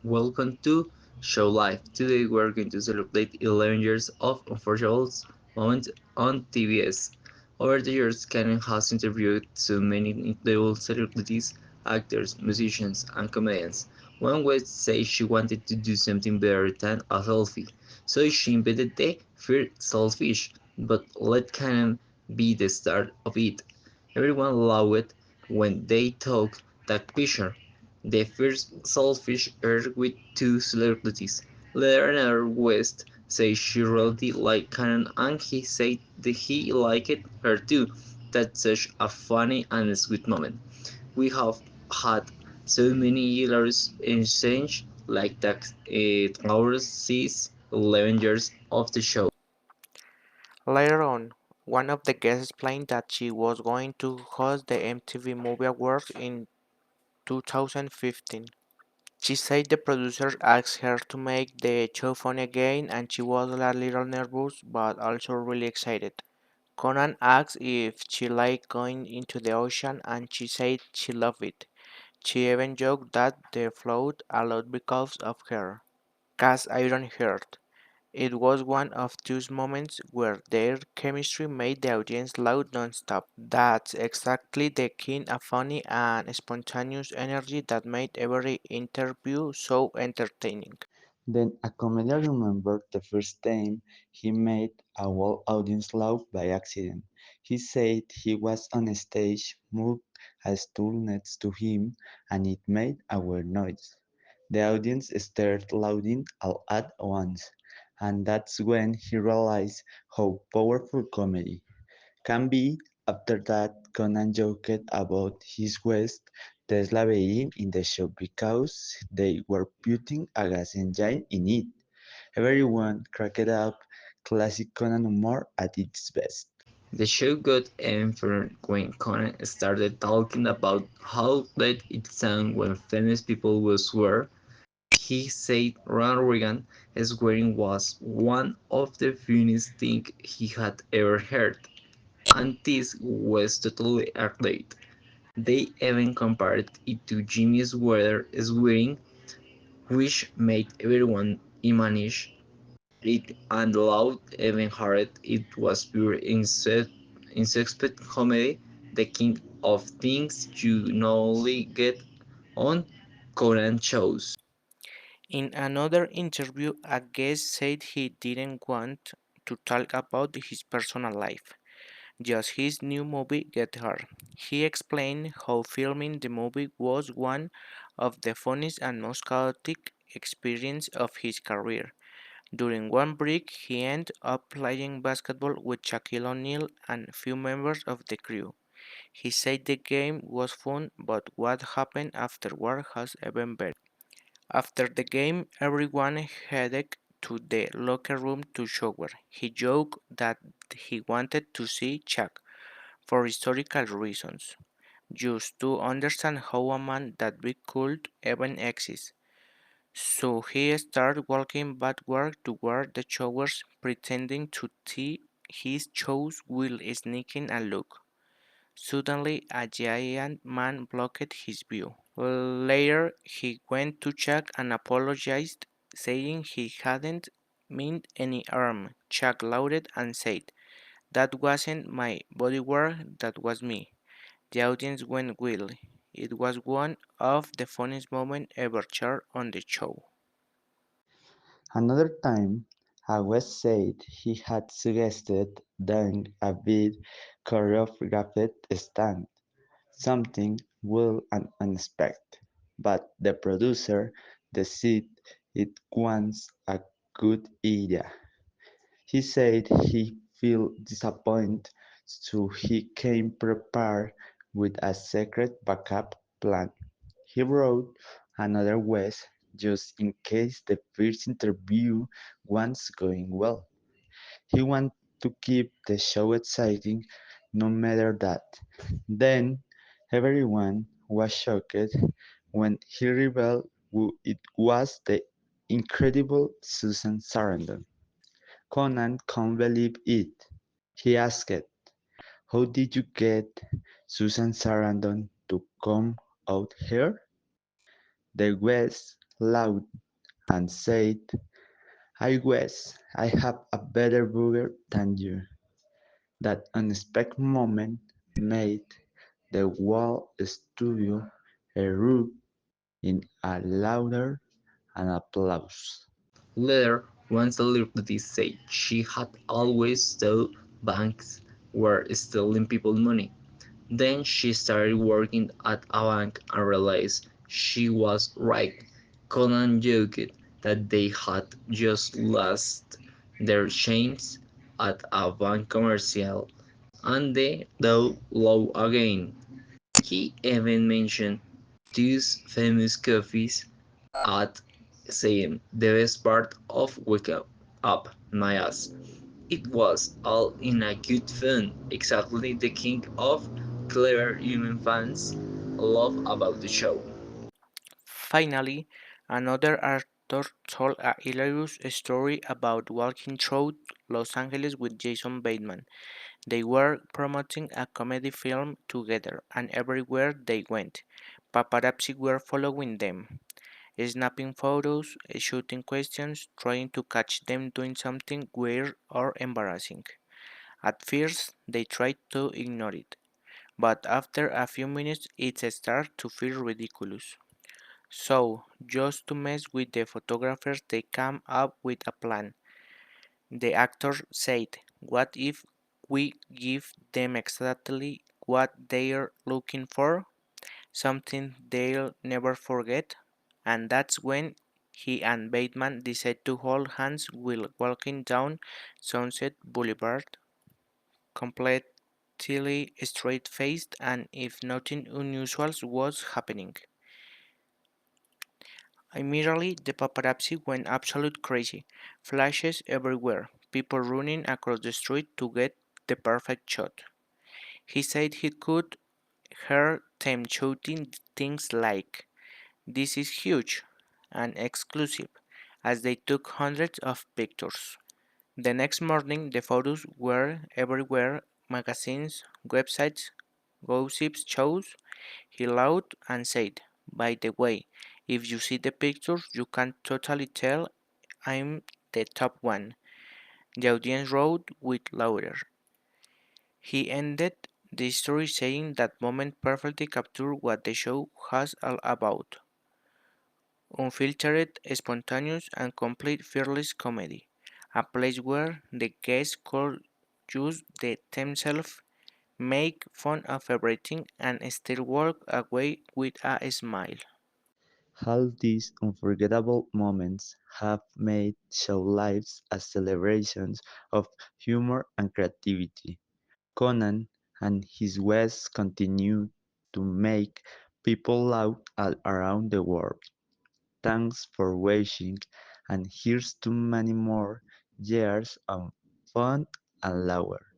Welcome to Show Life. Today we're going to celebrate 11 years of unforgettable moments on TBS. Over the years, Karen has interviewed so many incredible celebrities, actors, musicians, and comedians. One would say she wanted to do something better than a selfie, so she invented the Fear Selfish. But let Karen be the start of it. Everyone loved it when they took that picture. The first selfish aired with two celebrities. Leonard West said she really liked Karen and he said that he liked her too. That's such a funny and sweet moment. We have had so many hilarious exchanges like that our 11 years of the show. Later on, one of the guests explained that she was going to host the MTV Movie Awards in 2015. She said the producers asked her to make the show funny again and she was a little nervous but also really excited. Conan asked if she liked going into the ocean and she said she loved it. She even joked that they float a lot because of her. Cast iron heart. It was one of those moments where their chemistry made the audience laugh non-stop. That's exactly the kind of funny and spontaneous energy that made every interview so entertaining. Then a comedian remembered the first time he made a whole audience laugh by accident. He said he was on stage, moved a stool next to him, and it made a weird noise. The audience started laughing all at once, and that's when he realized how powerful comedy can be. After that, Conan joked about his West Tesla being in the show because they were putting a gas engine in it. Everyone cracked up. Classic Conan humor at its best. The show got even further when Conan started talking about how bad it sounded when famous people would swear. He said Ronald Reagan swearing was one of the funniest things he had ever heard, and this was totally accurate. They even compared it to Jimmy's weather swearing, which made everyone imagine it and loud, even-hearted. It was pure insect comedy, the king of things you normally get on Conan shows. In another interview, a guest said he didn't want to talk about his personal life, just his new movie Get Her. He explained how filming the movie was one of the funniest and most chaotic experiences of his career. During one break, he ended up playing basketball with Shaquille O'Neal and few members of the crew. He said the game was fun, but what happened afterward has even better. After the game, everyone headed to the locker room to shower. He joked that he wanted to see Chuck for historical reasons, just to understand how a man that big could even exist. So he started walking backward toward the showers, pretending to tie his shoes while sneaking a look. Suddenly, a giant man blocked his view. Later, he went to Chuck and apologized, saying he hadn't meant any harm. Chuck laughed and said, "That wasn't my bodyguard, that was me." The audience went wild. It was one of the funniest moments ever shared on the show. Another time, West said he had suggested doing a big choreographed stunt, something wild and unexpected, but the producer decided it was a good idea. He said he felt disappointed, so he came prepared with a secret backup plan. He wrote another West just in case the first interview was going well. He wanted to keep the show exciting no matter that. Then everyone was shocked when he revealed who it was, the incredible Susan Sarandon. Conan couldn't believe it. He asked, "How did you get Susan Sarandon to come out here?" The West loud and said, "I Wes, I have a better burger than you." That unexpected moment made the whole studio erupt in a louder and applause. Later, one celebrity said she had always thought banks were stealing people's money. Then she started working at a bank and realized she was right. Conan joked that they had just lost their chains at a bank commercial and the law again. He even mentioned these famous coffees at saying the best part of Wake Up My Ass. It was all in a good fun, exactly the kind of clever human fans love about the show. Finally, another actor told a hilarious story about walking through Los Angeles with Jason Bateman. They were promoting a comedy film together, and everywhere they went, paparazzi were following them, snapping photos, shooting questions, trying to catch them doing something weird or embarrassing. At first, they tried to ignore it, but after a few minutes it started to feel ridiculous. So, just to mess with the photographers, they came up with a plan. The actor said, "What if we give them exactly what they're looking for? Something they'll never forget?" And that's when he and Bateman decided to hold hands while walking down Sunset Boulevard, completely straight faced, and if nothing unusual was happening. Immediately, the paparazzi went absolute crazy. Flashes everywhere, people running across the street to get the perfect shot. He said he could hear them shouting things like, "This is huge" and "exclusive" as they took hundreds of pictures. The next morning, the photos were everywhere, magazines, websites, gossip shows. He laughed and said, "By the way, if you see the pictures, you can totally tell I'm the top one." The audience roared with laughter. He ended the story saying that moment perfectly captured what the show was all about: unfiltered, spontaneous, and complete fearless comedy. A place where the guests could use themselves, make fun of everything, and still walk away with a smile. All these unforgettable moments have made show lives as celebrations of humor and creativity. Conan and his West continue to make people laugh all around the world. Thanks for watching, and here's to many more years of fun and laughter.